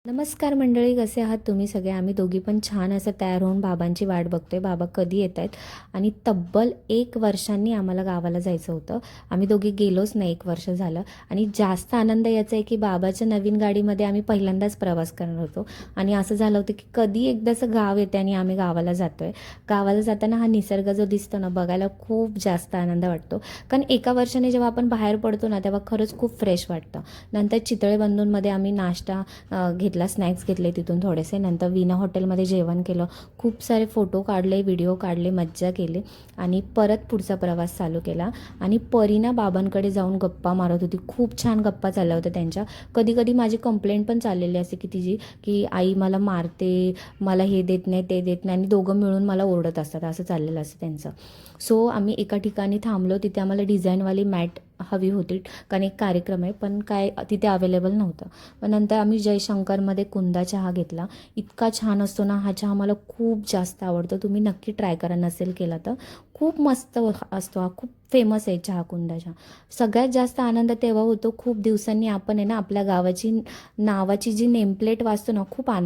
नमस्कार मंडळी, कसे आहात तुम्ही सगळे? आम्ही दोघी पण छान असं तयार होऊन बाबांची वाट बघतोय. बाबा कधी येत आहेत. आणि तब्बल 1 वर्षांनी आम्हाला गावाला जायचं होतं. आम्ही दोघी गेलोच नाही, 1 वर्ष झालं. आणि जास्त आनंद याचा आहे की बाबाच्या नवीन गाडीमध्ये आम्ही पहिल्यांदाच प्रवास करणार होतो. आणि असं झालं होतं की कधी एकदाचं गाव येते आणि आम्ही गावाला जातोय. गावाला जाताना हा निसर्ग जो दिसतो ना, बघायला खूप जास्त आनंद वाटतो. कारण 1 वर्षाने जेव्हा आपण बाहेर पडतो ना, तेव्हा खरंच खूप फ्रेश वाटतं. नंतर चितळे बंधूंमध्ये आम्ही नाश्ता घेतला, स्नॅक्स घेतले तिथून थोडेसे. नंतर विना हॉटेलमध्ये जेवण केलं, खूप सारे फोटो काढले, व्हिडिओ काढले, मज्जा केली. आणि परत पुढचा प्रवास चालू केला. आणि परीना बाबांकडे जाऊन गप्पा मारत होती. खूप छान गप्पा चालल्या होत्या त्यांच्या. कधी कधी माझी कंप्लेंट पण चाललेली असते की तिची, की आई मला मारते, मला हे देत नाही, ते देत नाही, आणि दोघं मिळून मला ओरडत असतात, असं चाललेलं असतं त्यांचं. सो आम्ही एका ठिकाणी थांबलो. तिथे आम्हाला डिझाईनवाली मॅट हवी होती, कारण एक कार्यक्रम आहे, पण काय तिथे अवेलेबल नव्हतं. पण नंतर आम्ही जयशंकरमध्ये कुंदा चहा घेतला. इतका छान असतो ना हा चहा, मला खूप जास्त आवडतो. तुम्ही नक्की ट्राय करा, नसेल केला तर. खूप मस्त असतो हा, खूप फेमस आहे चहा, कुंदा चहा. सगळ्यात जास्त आनंद तेव्हा होतो, खूप दिवसांनी आपण आहे ना आपल्या गावाची नावाची जी नेमप्लेट वाचतो ना, खूप आनंद